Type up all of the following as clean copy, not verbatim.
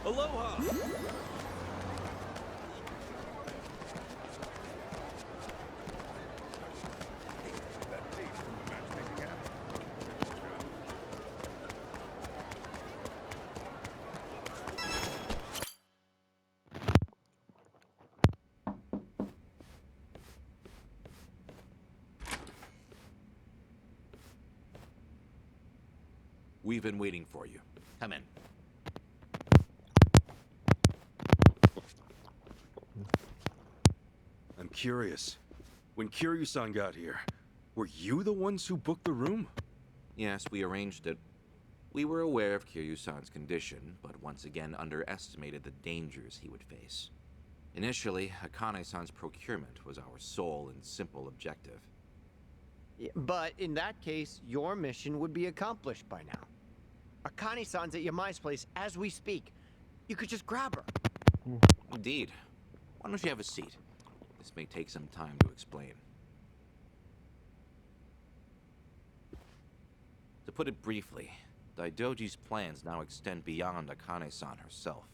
Aloha! We've been waiting for you. Come in. I'm curious. When Kiryu-san got here, were you the ones who booked the room? Yes, we arranged it. We were aware of Kiryu-san's condition, but once again underestimated the dangers he would face. Initially, Akane-san's procurement was our sole and simple objective. But in that case, your mission would be accomplished by now. Akane-san's at Yamai's place as we speak. You could just grab her. Indeed. Why don't you have a seat? This may take some time to explain. To put it briefly, Daidoji's plans now extend beyond Akane-san herself.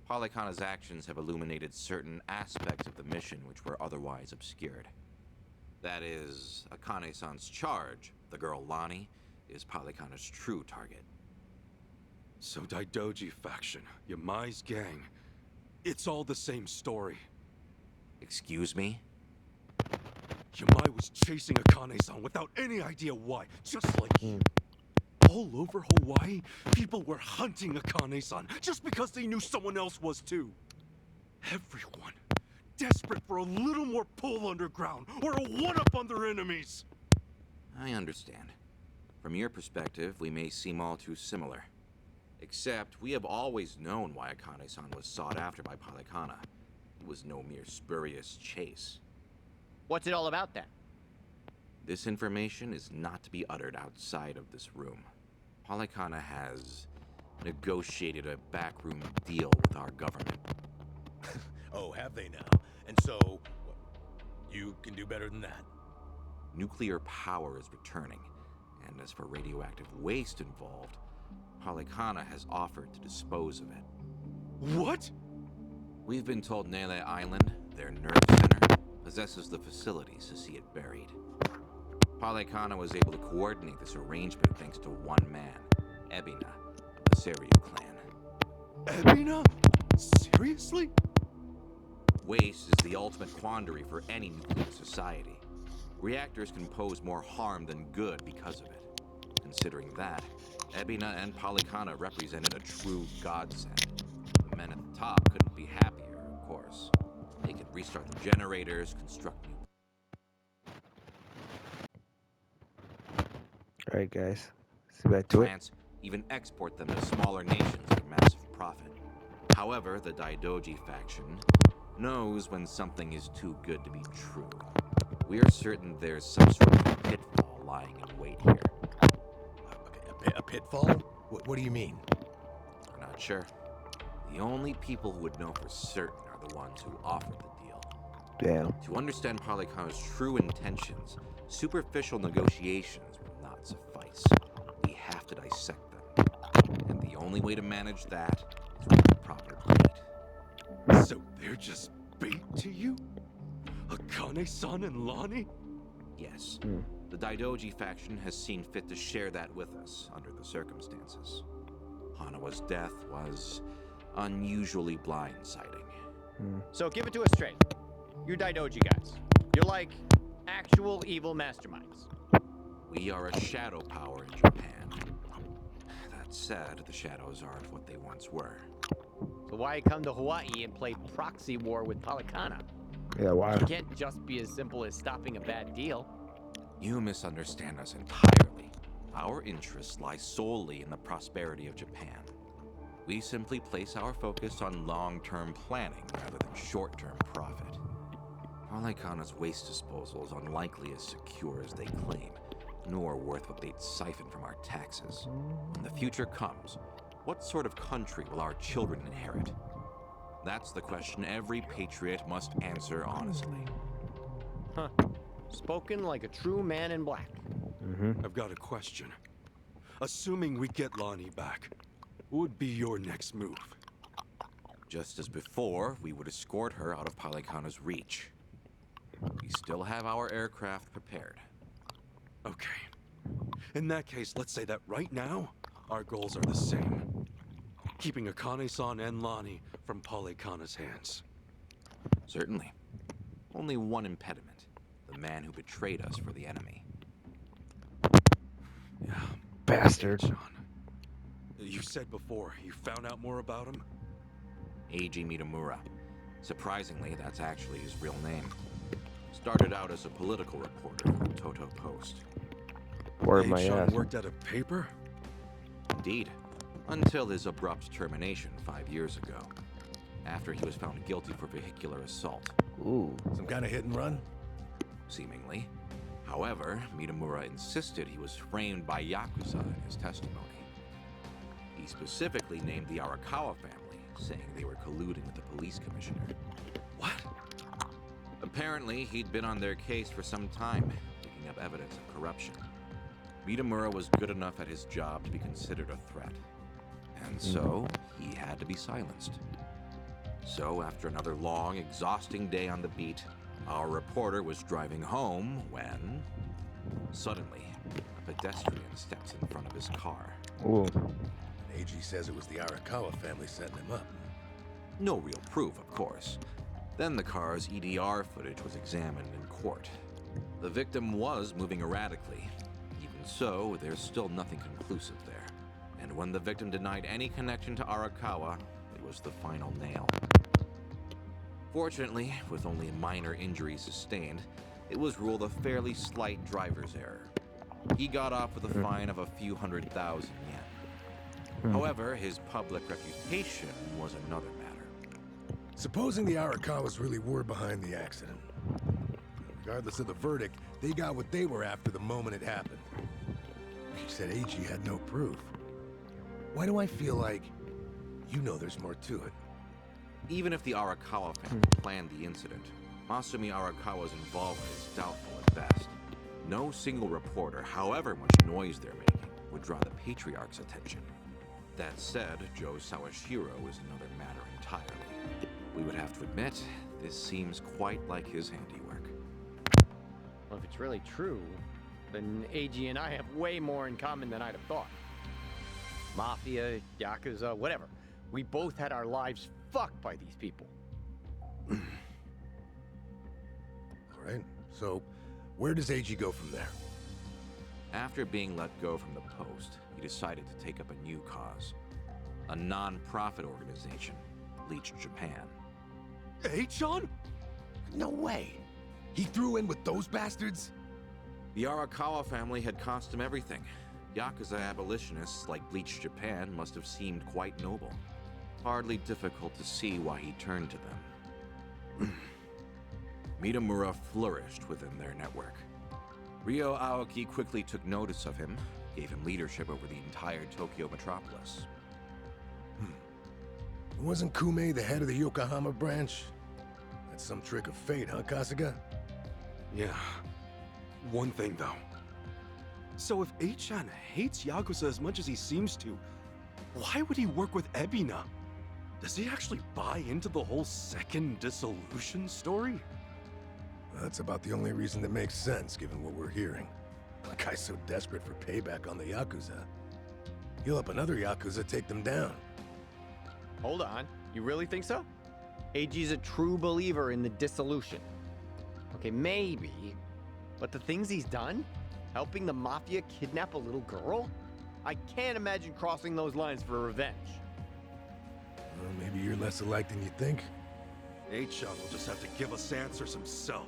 Polykhana's actions have illuminated certain aspects of the mission which were otherwise obscured. That is, Akane-san's charge, the girl Lonnie, is Polykhana's true target. So Daidoji faction, Yamai's gang, it's all the same story. Excuse me? Yamai was chasing Akane-san without any idea why, just like you. All over Hawaii, people were hunting Akane-san just because they knew someone else was too. Everyone, desperate for a little more pull underground or a one-up on their enemies. I understand. From your perspective, we may seem all too similar. Except, we have always known why Akane-san was sought after by Polykhana. It was no mere spurious chase. What's it all about then? This information is not to be uttered outside of this room. Polykhana has negotiated a backroom deal with our government. Oh, have they now? And so, what, you can do better than that? Nuclear power is returning, and as for radioactive waste involved, Polykhana has offered to dispose of it. What? We've been told Nele Island, their nerve center, possesses the facilities to see it buried. Polykhana was able to coordinate this arrangement thanks to one man, Ebina, of the Seiryu clan. Ebina? Seriously? Waste is the ultimate quandary for any nuclear society. Reactors can pose more harm than good because of it. Considering that, Ebina and Polykhana represented a true godsend. The men at the top couldn't be happier, of course. They could restart the generators, construct new Alright guys, let's get back to it. plants, even export them to smaller nations for massive profit. However, the Daidoji faction knows when something is too good to be true. We are certain there's some sort of pitfall lying in wait here. Okay, a pitfall? What do you mean? We're not sure. The only people who would know for certain are the ones who offered the deal. Damn. To understand Polykhana's true intentions, superficial negotiations will not suffice. We have to dissect them. And the only way to manage that is with the proper bait. So they're just bait to you? Akane-san and Lonnie? Yes. The Daidoji faction has seen fit to share that with us under the circumstances. Hanawa's death was unusually blindsiding. So give it to us straight. You're Daidoji guys. You're like actual evil masterminds. We are a shadow power in Japan. That said, the shadows aren't what they once were. So why come to Hawaii and play proxy war with Polykhana? Yeah, why? It can't just be as simple as stopping a bad deal. You misunderstand us entirely. Our interests lie solely in the prosperity of Japan. We simply place our focus on long-term planning rather than short-term profit. Polykhana's waste disposal is unlikely as secure as they claim, nor worth what they'd siphon from our taxes. When the future comes, what sort of country will our children inherit? That's the question every patriot must answer honestly. Huh. Spoken like a true man in black. I've got a question. Assuming we get Lonnie back, what would be your next move? Just as before, we would escort her out of Polycana's reach. We still have our aircraft prepared. Okay. In that case, let's say that right now, our goals are the same. Keeping Akane-san and Lonnie from Polycana's hands. Certainly. Only one impediment. The man who betrayed us for the enemy. Yeah. Bastard. John. You said before, you found out more about him? Eiji Mitamura. Surprisingly, that's actually his real name. Started out as a political reporter for the Toto Post. Word my H-Chan ass. worked at a paper? Indeed. Until his abrupt termination 5 years ago. After he was found guilty for vehicular assault. Ooh. Some kind of hit and run? Seemingly. However, Mitamura insisted he was framed by Yakuza in his testimony. He specifically named the Arakawa family, saying they were colluding with the police commissioner. What? Apparently, he'd been on their case for some time, picking up evidence of corruption. Mitamura was good enough at his job to be considered a threat. And so, he had to be silenced. So, after another long, exhausting day on the beat, our reporter was driving home when... Suddenly, a pedestrian steps in front of his car. Ooh. AG says it was the Arakawa family setting him up. No real proof, of course. Then the car's EDR footage was examined in court. The victim was moving erratically. Even so, there's still nothing conclusive there. And when the victim denied any connection to Arakawa, it was the final nail. Fortunately, with only minor injuries sustained, it was ruled a fairly slight driver's error. He got off with a fine of a few 100,000 yen. However, his public reputation was another matter. Supposing the Arakawas really were behind the accident. Regardless of the verdict, they got what they were after the moment it happened. You said AG had no proof. Why do I feel like you know there's more to it? Even if the Arakawa family planned the incident, Masumi Arakawa's involvement is doubtful at best. No single reporter, however much noise they're making, would draw the Patriarch's attention. That said, Joe Sawashiro is another matter entirely. We would have to admit, this seems quite like his handiwork. Well, if it's really true, then AG and I have way more in common than I'd have thought. Mafia, Yakuza, whatever. We both had our lives fucked by these people. All right, so where does AG go from there? After being let go from the post, he decided to take up a new cause. A non-profit organization, Bleach Japan. H-Chan? No way. He threw in with those bastards? The Arakawa family had cost him everything. Yakuza abolitionists like Bleach Japan must have seemed quite noble. Hardly difficult to see why he turned to them. Mitamura flourished within their network. Ryo Aoki quickly took notice of him, gave him leadership over the entire Tokyo metropolis. Wasn't Kume the head of the Yokohama branch? That's some trick of fate, huh, Kasuga? Yeah. One thing, though. So if H-Chan hates Yakuza as much as he seems to, why would he work with Ebina? Does he actually buy into the whole second dissolution story? That's about the only reason that makes sense, given what we're hearing. The guy's so desperate for payback on the Yakuza. He'll help another Yakuza take them down. Hold on, you really think so? AG's a true believer in the dissolution. Okay, maybe, but the things he's done? Helping the Mafia kidnap a little girl? I can't imagine crossing those lines for revenge. Well, maybe you're less alike than you think. H-Chan will just have to give us answers himself.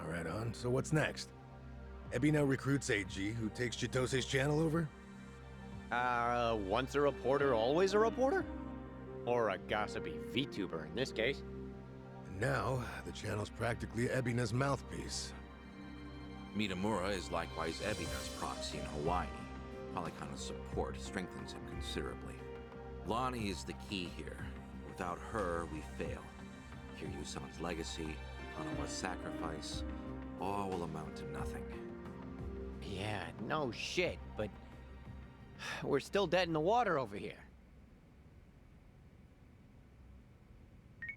All right, on. So what's next? Ebina recruits AG, who takes Chitose's channel over? Once a reporter, always a reporter? Or a gossipy VTuber in this case. And now, the channel's practically Ebina's mouthpiece. Mitamura is likewise Ebina's proxy in Hawaii. Polycana's support strengthens him considerably. Lonnie is the key here. Without her, we fail. Kiryu-san's legacy, Hanawa's sacrifice, all will amount to nothing. Yeah, no shit, but we're still dead in the water over here.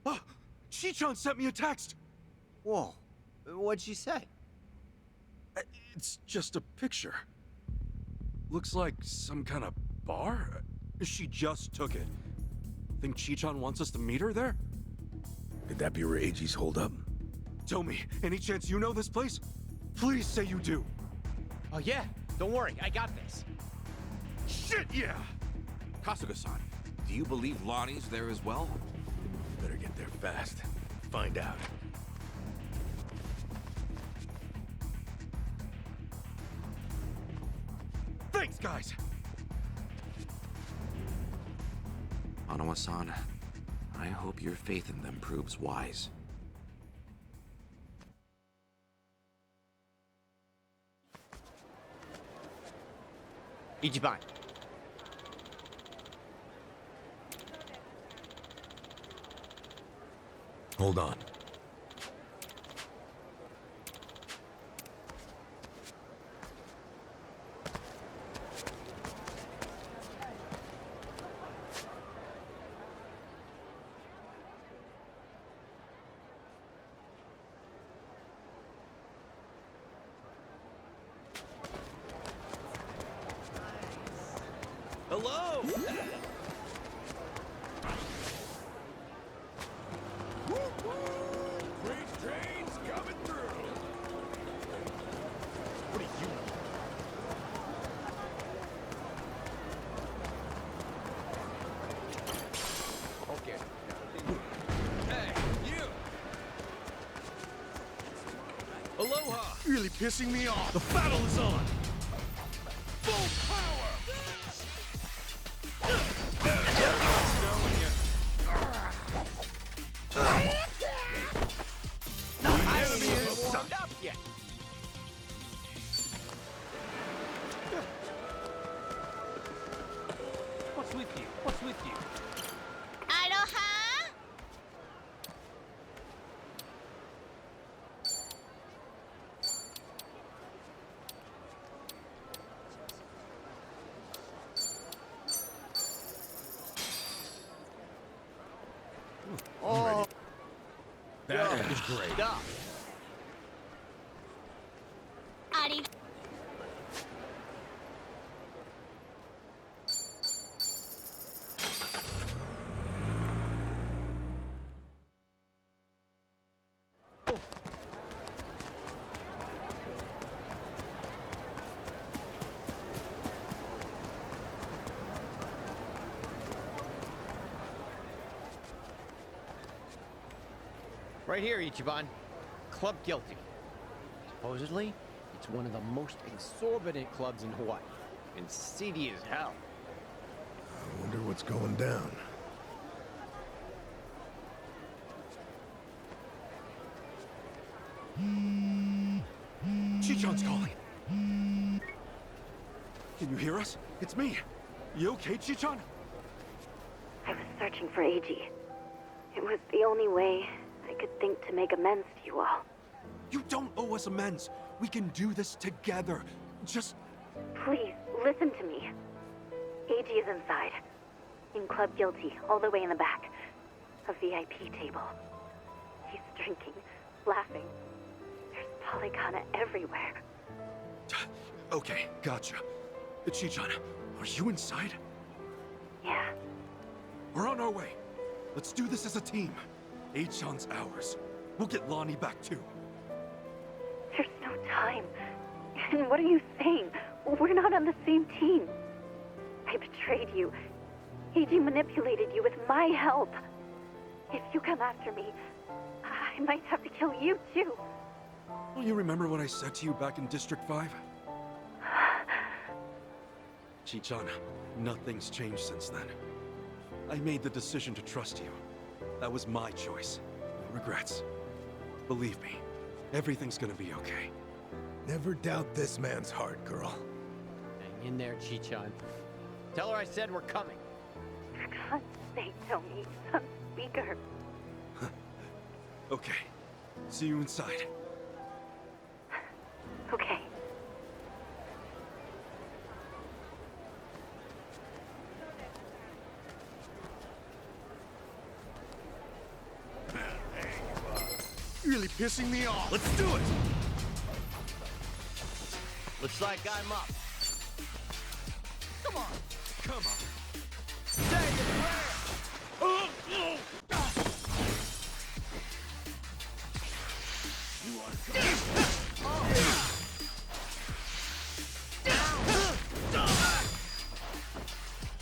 Oh, Chichan sent me a text. Whoa. What'd she say? It's just a picture. Looks like some kind of bar. She just took it. Think Chichan wants us to meet her there? Could that be where AG's hold up? Tell me, any chance you know this place? Please say you do. Oh, yeah. Don't worry. I got this. Shit, yeah! Kasuga-san, do you believe Lonnie's there as well? Better get there fast. Find out. Thanks, guys! Onawa-san, I hope your faith in them proves wise. Ichiban. Hold on. Hello! Aloha! Really pissing me off. The battle is on! Full power! Enemy isn't warmed up yet. What's with you? What's with you? Aloha! Oh, That is great. stop. Ari. Right here, Ichiban. Club Guilty. Supposedly, it's one of the most exorbitant clubs in Hawaii. And seedy as hell. I wonder what's going down. Chichan's calling. Can you hear us? It's me. You okay, Chichan? I was searching for AG. It was the only way I could think to make amends to you all. You don't owe us amends. We can do this together. Just Please, listen to me. AG is inside. In Club Guilty, all the way in the back. A VIP table. He's drinking, laughing. There's polygana everywhere. okay, gotcha. Chichan, are you inside? Yeah, We're on our way. Let's do this as a team. Achan's ours. We'll get Lonnie back too. there's no time. And what are you saying? We're not on the same team. I betrayed you. AG manipulated you with my help. If you come after me, I might have to kill you too. Don't you remember what I said to you back in District 5? Chichan, nothing's changed since then. I made the decision to trust you. That was my choice. No regrets. Believe me, everything's gonna be okay. Never doubt this man's heart, girl. Hang in there, Chichan. Tell her I said we're coming. For God's sake, Tony, some speaker. Okay. See you inside. Okay. really pissing me off. Let's do it! Looks like I'm up. Come on! Come on! Say your prayer! Oh, no! You want to go?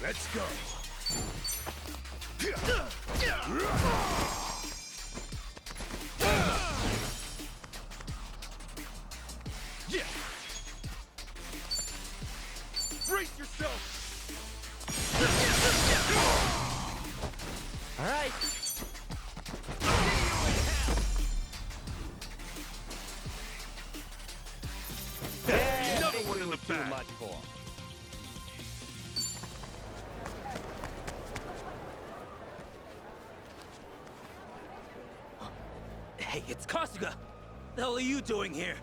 Let's go! Yeah! Brace yourself! All right. Another one in the Too bag. much for. Hey, it's Kasuga! The hell are you doing here?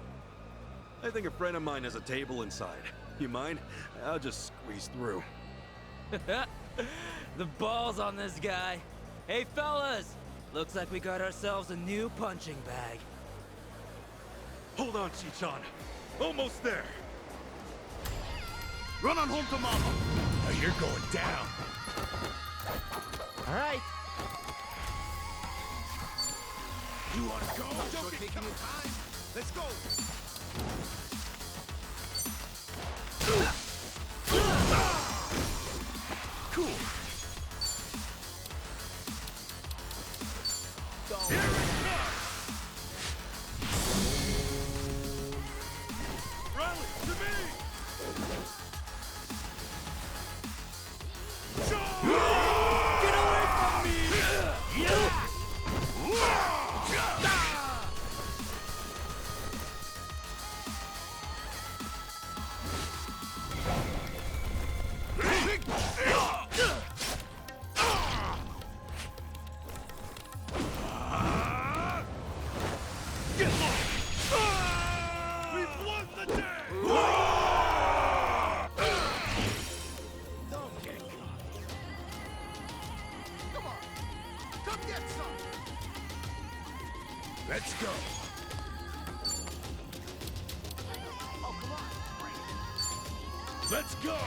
I think a friend of mine has a table inside. You mind? I'll just squeeze through. The balls on this guy. Hey, fellas! Looks like we got ourselves a new punching bag. Hold on, Chichan. Almost there. Run on home to Mama. Now you're going down. All right. You want to go? Don't get taking your time. Let's go. Cool. Here it comes. Rally to me. Get away from me! Yeah! Get lost! We've won the day! Don't get caught. Come on! Come get some! Let's go! Oh, come on! Let's go!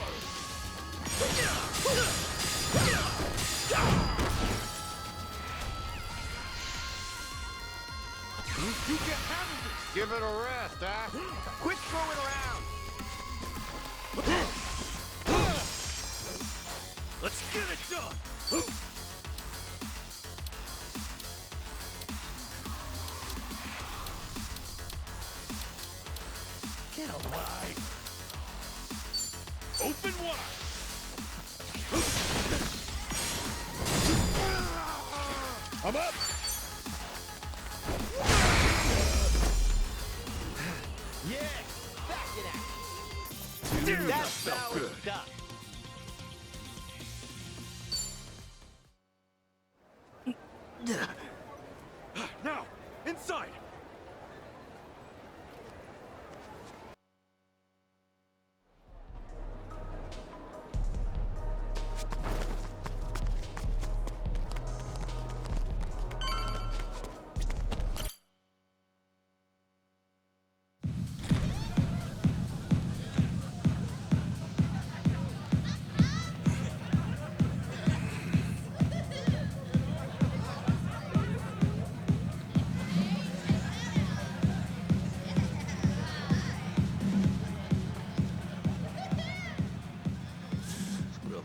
You can handle this! Give it a rest, huh? Quit throwing around. Let's get it done! Get alive! Open wide! I'm up! Yeah, back it out. Dude, That felt felt good. stuff. Now, inside!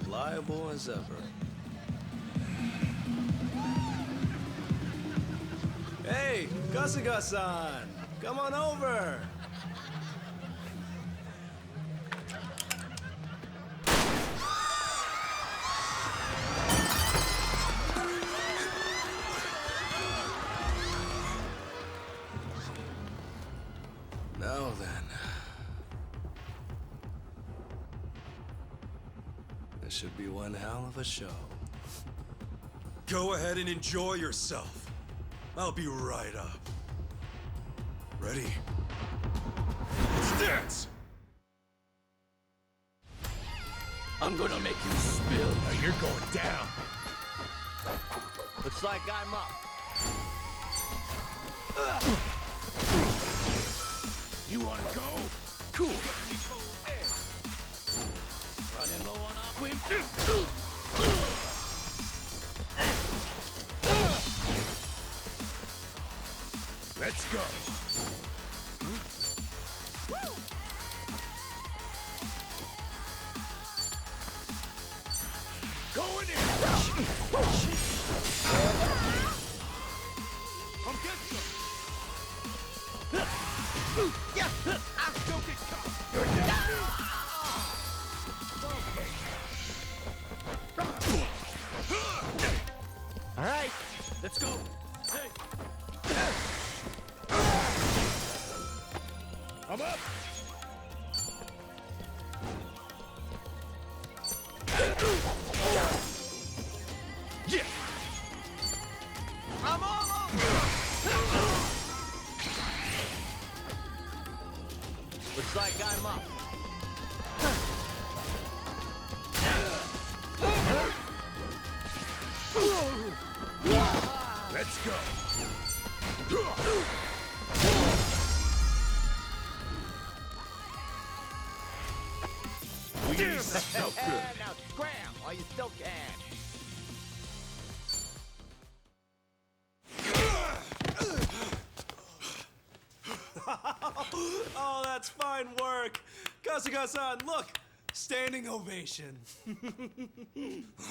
Reliable as ever. Hey, Kasuga-san! Come on over! Now then. This should be one hell of a show. Go ahead and enjoy yourself. I'll be right up. Ready? Let's dance! I'm gonna make you spill. Now you're going down. Looks like I'm up. You wanna go? Cool. Running low on Aquim. Let's go. Going in. Come get some. Don't get caught. You're All right. Let's go. Hey. I'm up. Yeah. I'm almost. Looks like I'm up. Let's go. Damn, that felt good. Now scram while you still can. Oh, that's fine work. Kasuga-san, look! Standing ovation.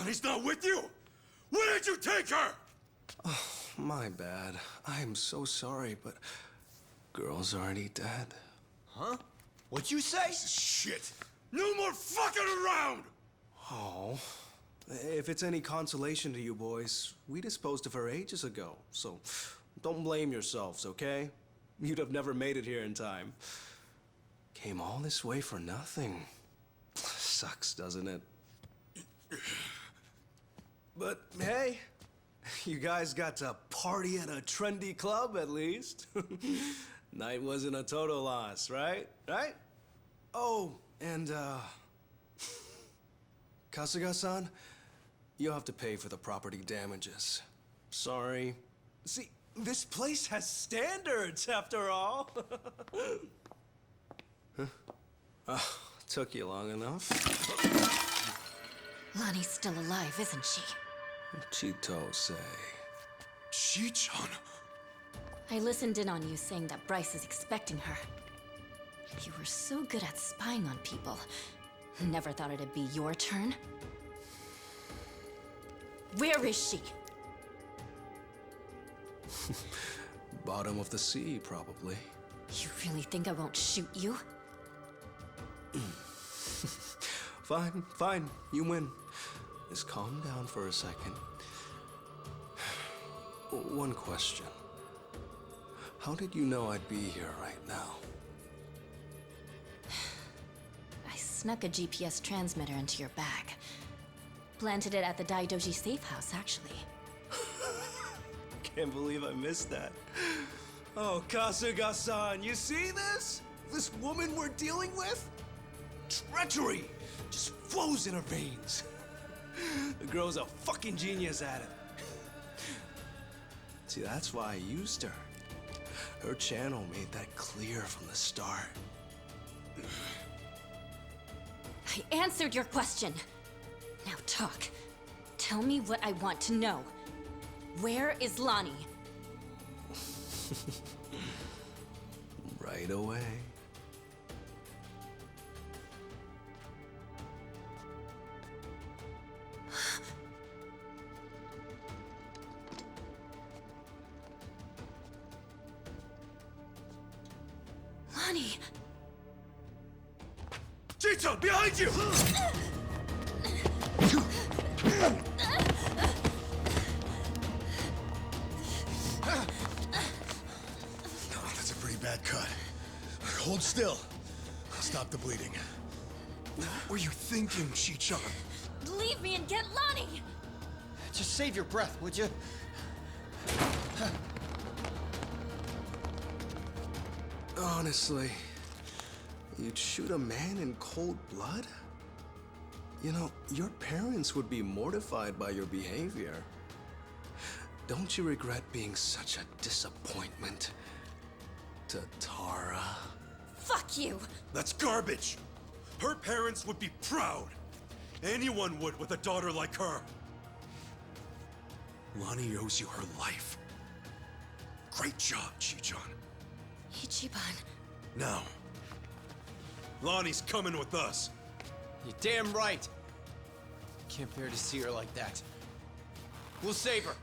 He's not with you? Where did you take her? My bad. I am so sorry, but girl's already dead. Huh? What'd you say? Shit! No more fucking around! Oh. If it's any consolation to you boys, we disposed of her ages ago, so don't blame yourselves, okay? You'd have never made it here in time. Came all this way for nothing. Sucks, doesn't it? But hey, you guys got to party at a trendy club at least. Night wasn't a total loss, right? Right? Oh, and Kasuga-san, you'll have to pay for the property damages. Sorry. See, this place has standards after all. Huh? Took you long enough. Lonnie's still alive, isn't she? Chito say. Chi-chan? I listened in on you saying that Bryce is expecting her. You were so good at spying on people. Never thought it'd be your turn. Where is she? Bottom of the sea, probably. You really think I won't shoot you? Fine, fine. You win. Just calm down for a second. One question. How did you know I'd be here right now? I snuck a GPS transmitter into your bag. Planted it at the Daidoji safe house, actually. Can't believe I missed that. Oh, Kasuga-san, you see this? This woman we're dealing with? Treachery just flows in her veins. The girl's a fucking genius at it. See, that's why I used her. Her channel made that clear from the start. I answered your question. Now talk. Tell me what I want to know. Where is Lonnie? Right away. Lonnie! Chi-chan, behind you! Oh, that's a pretty bad cut. Hold still. Stop the bleeding. What were you thinking, Chi-chan? Leave me and get Lonnie! Just save your breath, would you? Honestly, you'd shoot a man in cold blood? You know, your parents would be mortified by your behavior. Don't you regret being such a disappointment to Tara? Fuck you! That's garbage! Her parents would be proud! Anyone would with a daughter like her! Lonnie owes you her life. Great job, Chichon. Ichiban. Now, Lonnie's coming with us. You're damn right. Can't bear to see her like that. We'll save her.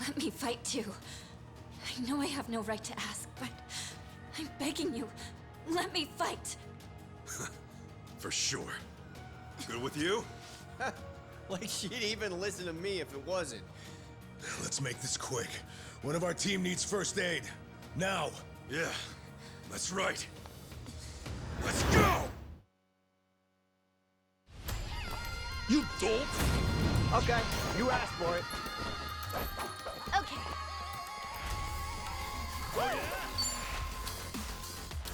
Let me fight too. I know I have no right to ask, but I'm begging you. Let me fight. For sure. Good with you? Like she'd even listen to me if it wasn't. Let's make this quick. One of our team needs first aid. Now! Yeah, that's right. Let's go! You dolt! Okay, you asked for it. Okay. Oh, yeah?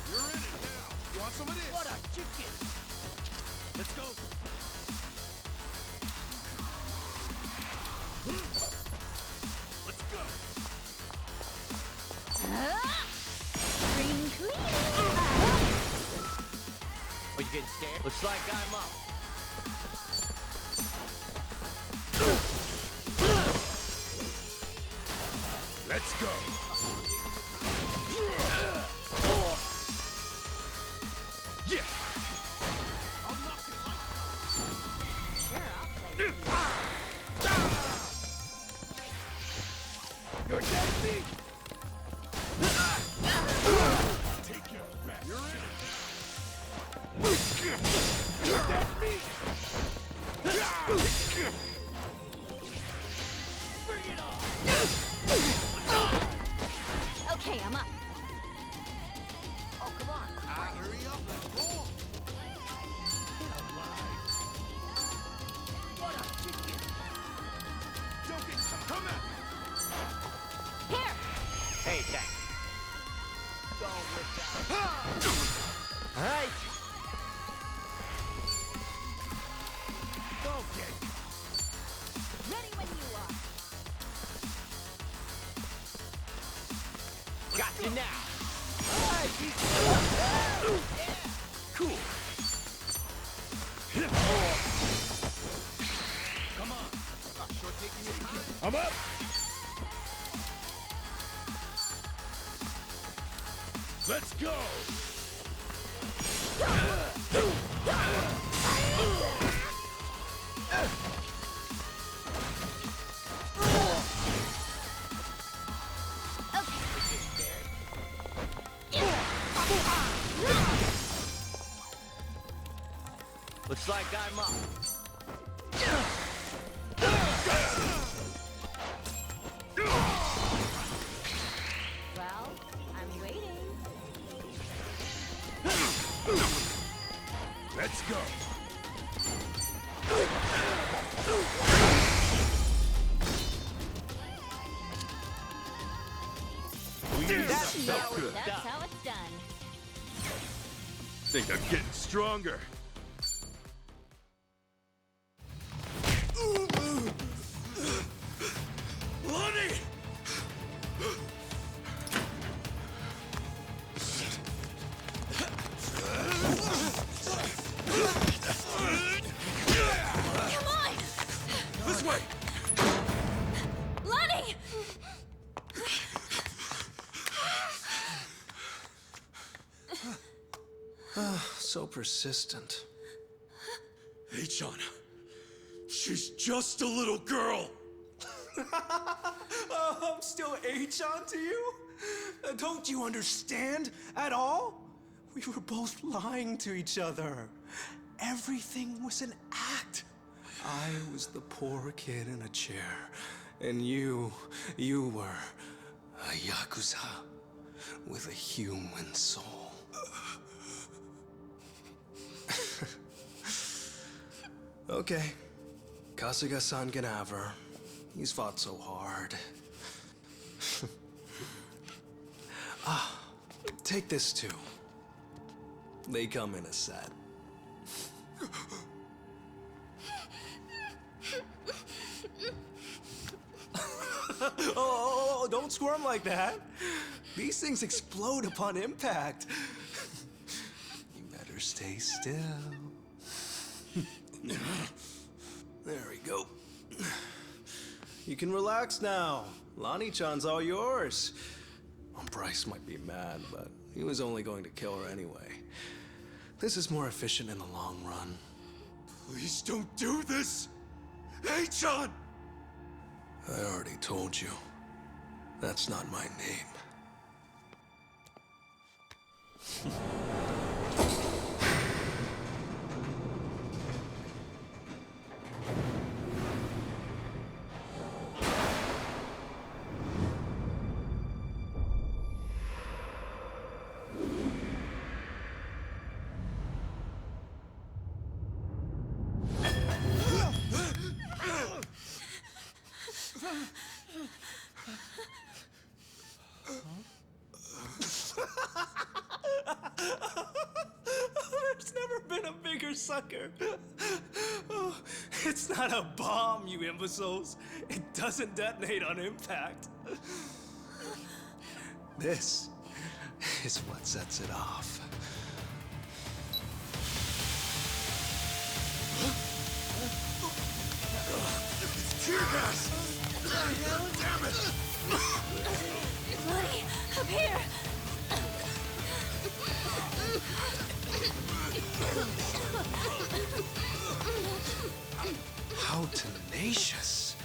You're in it now. You want some of this? What a chicken! Let's go. Let's go. Spring cleaning. Are you getting scared? Looks like I'm up. Let's go! Yeah. You're dead, Take care of that. Okay, I'm up. Oh, come on. Hurry up. Let's go. What a chicken! Don't get caught. Come at me. Here! Hey, thanks. Don't look down. All right. Go get it. Ready when you are. Got you now. Cool. Come on. Sure taking your time. I'm up! Let's go! Looks like I'm up. Well, I'm waiting. Let's go! That's That's good. how it's done. Think I'm getting stronger. Lonnie! Come on! This way! Lonnie! So persistent. Hey, John. She's just a little girl. I'm still H-on to you? Don't you understand at all? We were both lying to each other. Everything was an act. I was the poor kid in a chair, and you were a Yakuza with a human soul. Okay. Kasuga-san can have her. He's fought so hard. Take this too. They come in a set. Oh, don't squirm like that. These things explode upon impact. You better stay still. There we go. You can relax now. Lonnie-chan's all yours. Well, Bryce might be mad, but he was only going to kill her anyway. This is more efficient in the long run. Please don't do this! Hey-chan! I already told you. That's not my name. There's never been a bigger sucker. Oh, it's not a bomb, you imbeciles. It doesn't detonate on impact. This is what sets it off. It's tear gas! Damn it! Lonnie, up here! How tenacious.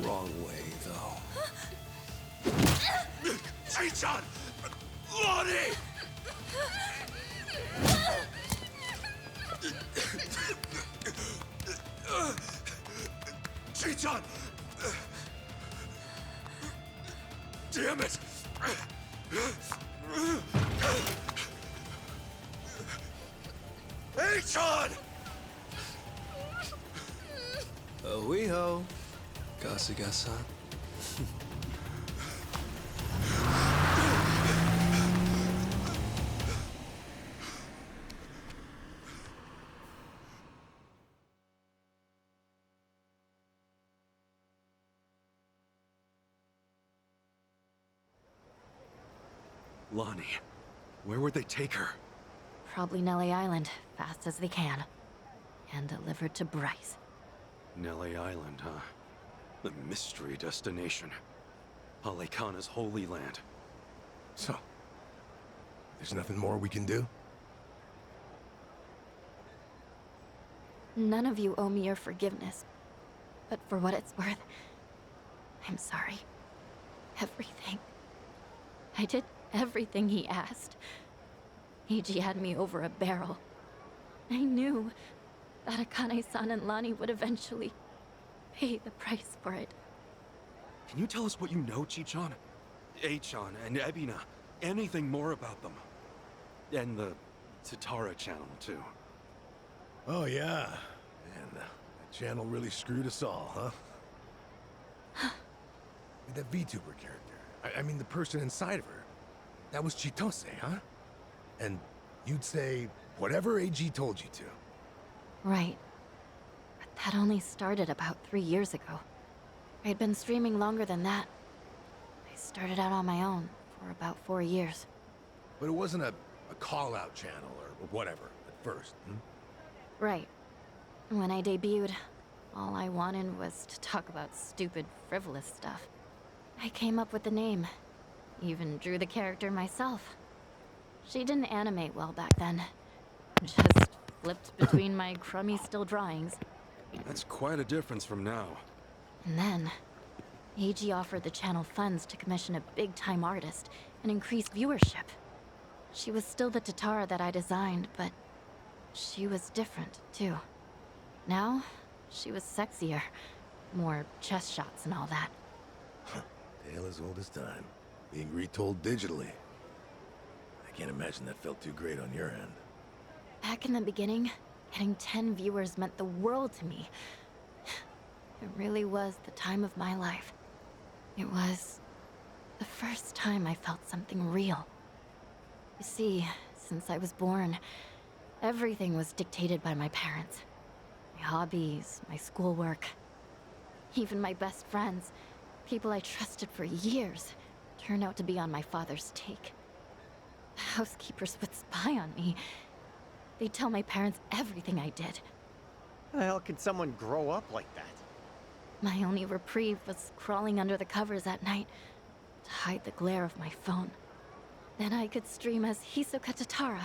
Wrong way, though. Hey-chan! Lonnie! Hey-chan! Damn it! Hey-chan! Oiho. Gasiga-san. Lonnie, where would they take her? Probably Nelly Island, fast as they can. And delivered to Bryce. Nelly Island, huh? The mystery destination. Alekana's holy land. So, there's nothing more we can do? None of you owe me your forgiveness. But for what it's worth, I'm sorry. Everything. I did everything he asked. Eiji had me over a barrel. I knew that Akane-san and Lani would eventually pay the price for it. Can you tell us what you know, Chi-chan? A-chan and Ebina. Anything more about them? And the Tatara channel, too. Oh, yeah. Man, that channel really screwed us all, huh? That VTuber character. I mean, the person inside of her. That was Chitose, huh? And you'd say whatever AG told you to. Right. But that only started about 3 years ago. I'd been streaming longer than that. I started out on my own for about 4 years. But it wasn't a call-out channel or whatever at first, hmm? Right. When I debuted, all I wanted was to talk about stupid, frivolous stuff. I came up with the name. Even drew the character myself. She didn't animate well back then. Just flipped between my crummy still drawings. That's quite a difference from now. And then, AG offered the channel funds to commission a big-time artist and increase viewership. She was still the Tatara that I designed, but she was different, too. Now, she was sexier. More chest shots and all that. Tale as old as time. Being retold digitally. I can't imagine that felt too great on your end. Back in the beginning, getting 10 viewers meant the world to me. It really was the time of my life. It was the first time I felt something real. You see, since I was born, everything was dictated by my parents. My hobbies, my schoolwork, even my best friends. People I trusted for years turned out to be on my father's take. The housekeepers would spy on me. They'd tell my parents everything I did. How the hell can someone grow up like that? My only reprieve was crawling under the covers at night to hide the glare of my phone. Then I could stream as Hisoka Tatara,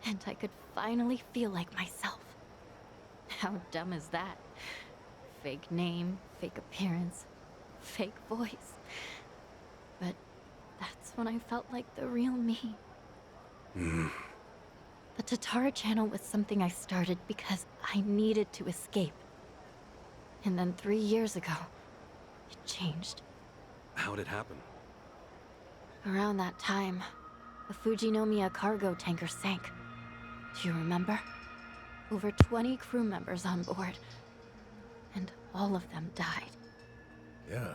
and I could finally feel like myself. How dumb is that? Fake name, fake appearance, fake voice. But that's when I felt like the real me. The Tatara channel was something I started because I needed to escape. And then 3 years ago, it changed. How'd it happen? Around that time, the Fujinomiya cargo tanker sank. Do you remember? Over 20 crew members on board. And all of them died. Yeah.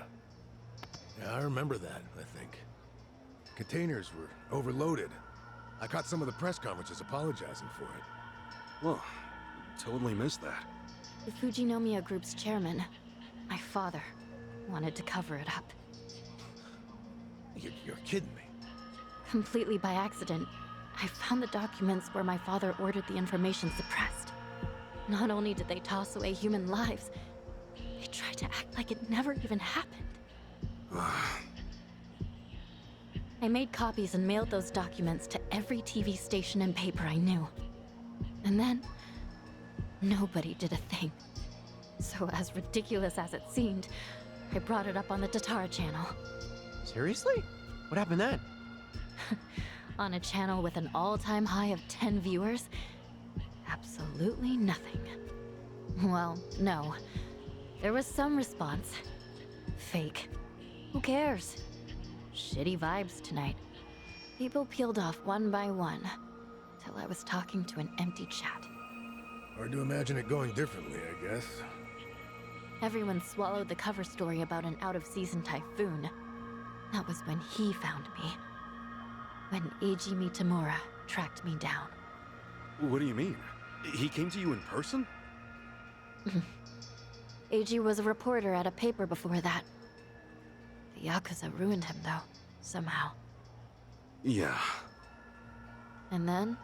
Yeah, I remember that, I think. Containers were overloaded. I caught some of the press conferences apologizing for it. Well, totally missed that. The Fujinomiya Group's chairman, my father, wanted to cover it up. You're kidding me. Completely by accident, I found the documents where my father ordered the information suppressed. Not only did they toss away human lives, they tried to act like it never even happened. I made copies and mailed those documents to every TV station and paper I knew. And then, nobody did a thing. So as ridiculous as it seemed, I brought it up on the Tatara channel. Seriously? What happened then? On a channel with an all-time high of 10 viewers, absolutely nothing. Well, no. There was some response. Fake. Who cares? Shitty vibes tonight. People peeled off one by one, till I was talking to an empty chat. Hard to imagine it going differently, I guess. Everyone swallowed the cover story about an out-of-season typhoon. That was when he found me. When Eiji Mitamura tracked me down. What do you mean? He came to you in person? Eiji was a reporter at a paper before that. The Yakuza ruined him, though, somehow. Yeah. And then,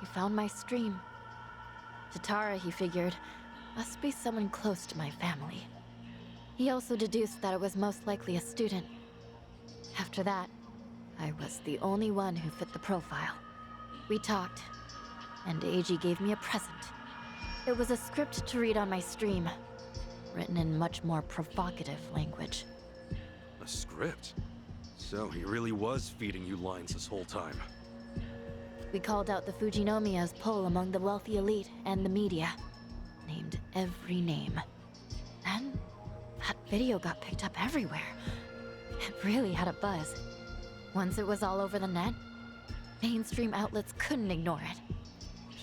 he found my stream. Tatara, he figured, must be someone close to my family. He also deduced that it was most likely a student. After that, I was the only one who fit the profile. We talked, and Eiji gave me a present. It was a script to read on my stream, written in much more provocative language. A script? So he really was feeding you lines this whole time. We called out the Fujinomiya's poll among the wealthy elite and the media. Named every name. Then, that video got picked up everywhere. It really had a buzz. Once it was all over the net, mainstream outlets couldn't ignore it.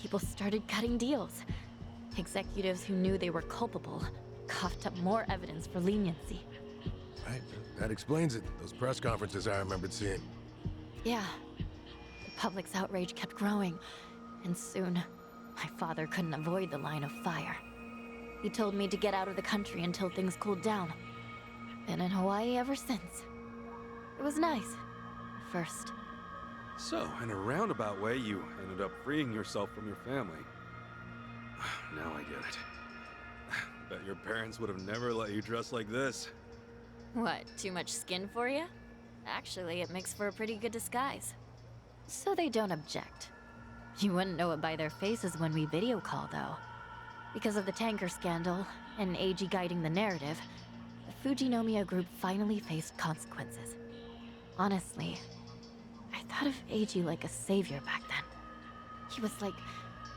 People started cutting deals. Executives who knew they were culpable coughed up more evidence for leniency. Right, that explains it. Those press conferences I remembered seeing. Yeah. The public's outrage kept growing, and soon, my father couldn't avoid the line of fire. He told me to get out of the country until things cooled down. Been in Hawaii ever since. It was nice. At first. So, in a roundabout way, you ended up freeing yourself from your family. Now I get it. Bet your parents would have never let you dress like this. What, too much skin for you? Actually, it makes for a pretty good disguise. So they don't object. You wouldn't know it by their faces when we video call, though. Because of the tanker scandal, and Eiji guiding the narrative, the Fujinomiya Group finally faced consequences. Honestly, I thought of Eiji like a savior back then. He was like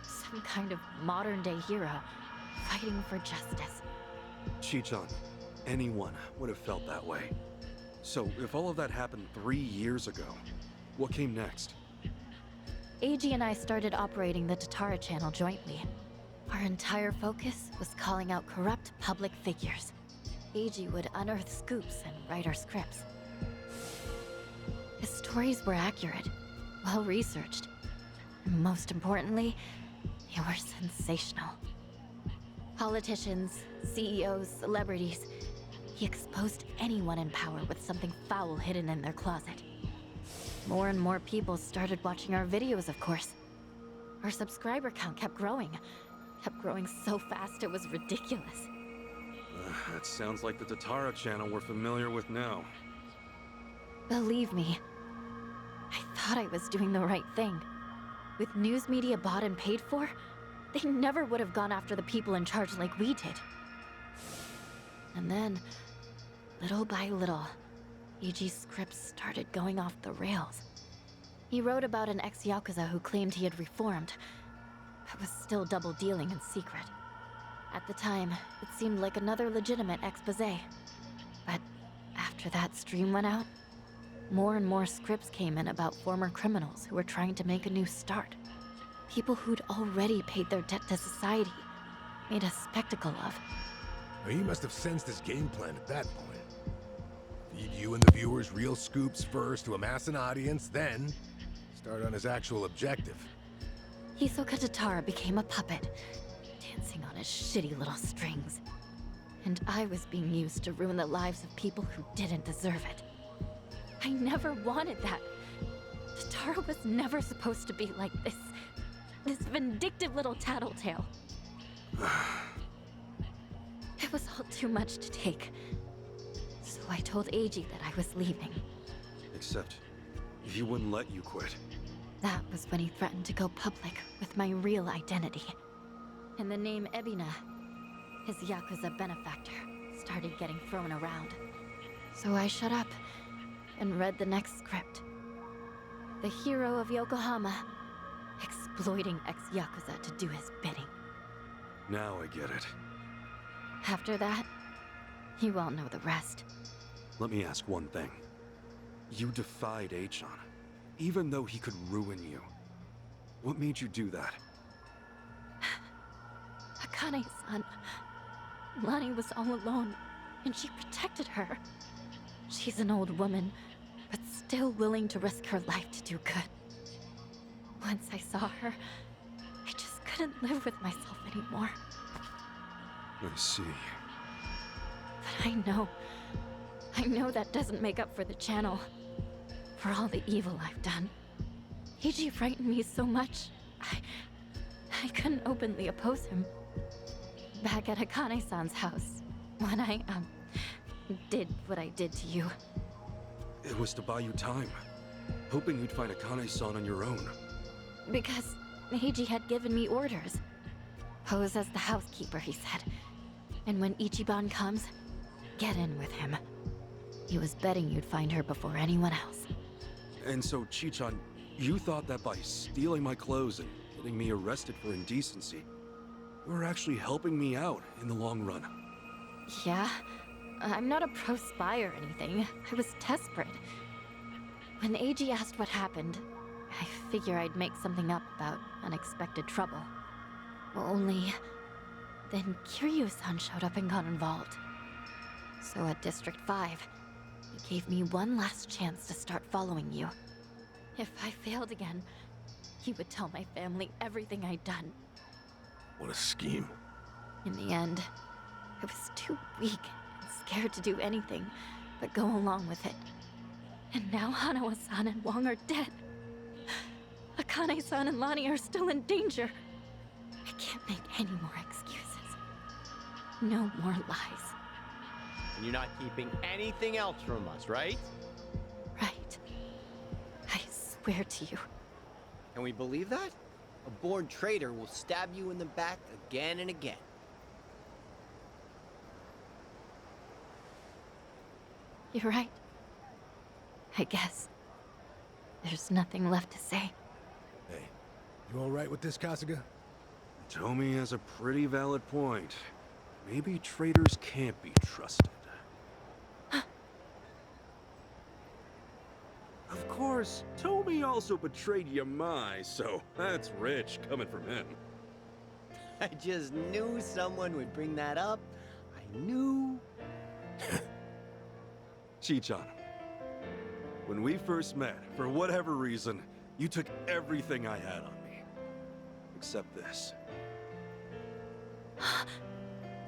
some kind of modern-day hero, fighting for justice. Chi-chan, anyone would have felt that way. So, if all of that happened 3 years ago, what came next? Eiji and I started operating the Tatara channel jointly. Our entire focus was calling out corrupt public figures. Eiji would unearth scoops and write our scripts. His stories were accurate, well-researched, and most importantly, they were sensational. Politicians, CEOs, celebrities, He exposed anyone in power with something foul hidden in their closet. More and more people started watching our videos, of course. Our subscriber count kept growing. Kept growing so fast it was ridiculous. That sounds like the Tatara channel we're familiar with now. Believe me, I thought I was doing the right thing. With news media bought and paid for, they never would have gone after the people in charge like we did. And then, little by little, Eiji's scripts started going off the rails. He wrote about an ex-Yakuza who claimed he had reformed, but was still double-dealing in secret. At the time, it seemed like another legitimate exposé. But after that stream went out, more and more scripts came in about former criminals who were trying to make a new start. People who'd already paid their debt to society, made a spectacle of. Well, he must have sensed his game plan at that point. Feed you and the viewers real scoops first to amass an audience, then start on his actual objective. Hisoka Tatara became a puppet, dancing on his shitty little strings. And I was being used to ruin the lives of people who didn't deserve it. I never wanted that. Tatara was never supposed to be like this. This vindictive little tattletale. It was all too much to take. So I told Eiji that I was leaving. Except, he wouldn't let you quit. That was when he threatened to go public with my real identity. And the name Ebina, his Yakuza benefactor, started getting thrown around. So I shut up and read the next script. The hero of Yokohama, exploiting ex-Yakuza to do his bidding. Now I get it. After that, you all know the rest. Let me ask one thing. You defied Achan, even though he could ruin you. What made you do that? Akane-san, Lani was all alone, and she protected her. She's an old woman, but still willing to risk her life to do good. Once I saw her, I just couldn't live with myself anymore. I see. But I know that doesn't make up for the channel. For all the evil I've done. Eiji frightened me so much, I couldn't openly oppose him. Back at Akane-san's house, when I, did what I did to you. It was to buy you time, hoping you'd find Akane-san on your own. Because Eiji had given me orders. Pose as the housekeeper, he said. And when Ichiban comes, get in with him. He was betting you'd find her before anyone else. And so, Chichan, you thought that by stealing my clothes and getting me arrested for indecency, you were actually helping me out in the long run. Yeah, I'm not a pro spy or anything. I was desperate. When Eiji asked what happened, I figure I'd make something up about unexpected trouble. Only, then Kiryu-san showed up and got involved. So at District 5, he gave me one last chance to start following you. If I failed again, he would tell my family everything I'd done. What a scheme. In the end, I was too weak and scared to do anything but go along with it. And now Hanawa-san and Wong are dead. Akane-san and Lani are still in danger. I can't make any more excuses. No more lies. And you're not keeping anything else from us, right? Right. I swear to you. Can we believe that? A born traitor will stab you in the back again and again. You're right. I guess. There's nothing left to say. Hey, you all right with this, Kasuga? Tomi has a pretty valid point. Maybe traitors can't be trusted. Of course, Tomi also betrayed Yamai, so that's rich coming from him. I just knew someone would bring that up. I knew. Chichan, when we first met, for whatever reason, you took everything I had on me. Except this.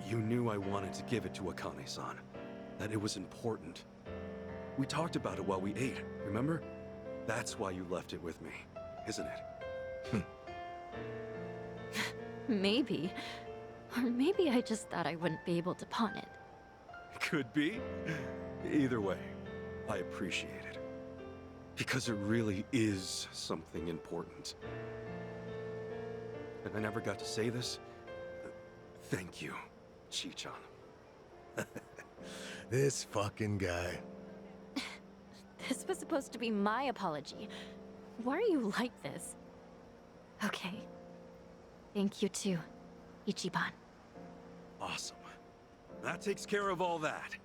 You knew I wanted to give it to Akane-san. that it was important. We talked about it while we ate, remember? That's why you left it with me, isn't it? Maybe. Or maybe I just thought I wouldn't be able to pawn it. Could be. Either way, I appreciate it. Because it really is something important. And I never got to say this. Thank you, Chi-chan. This fucking guy. This was supposed to be my apology. Why are you like this? Okay. Thank you too, Ichiban. Awesome. That takes care of all that.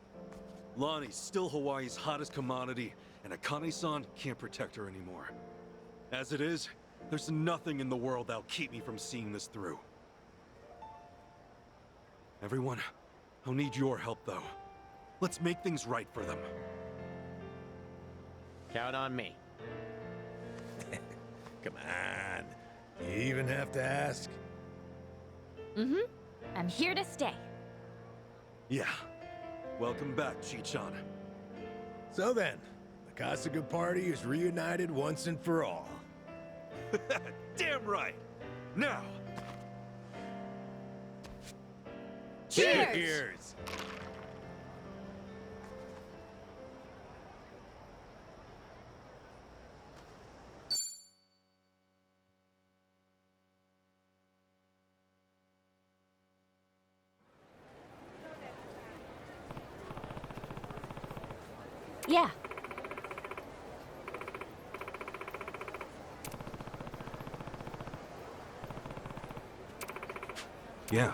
Lonnie's still Hawaii's hottest commodity, and Akane-san can't protect her anymore. As it is, there's nothing in the world that'll keep me from seeing this through. Everyone, I'll need your help though. Let's make things right for them. Count on me. Come on. You even have to ask? Mm-hmm. I'm here to stay. Yeah. Welcome back, Chi-chan. So then, the Kasuga party is reunited once and for all. Damn right! Now! Cheers! Cheers! Yeah. Yeah.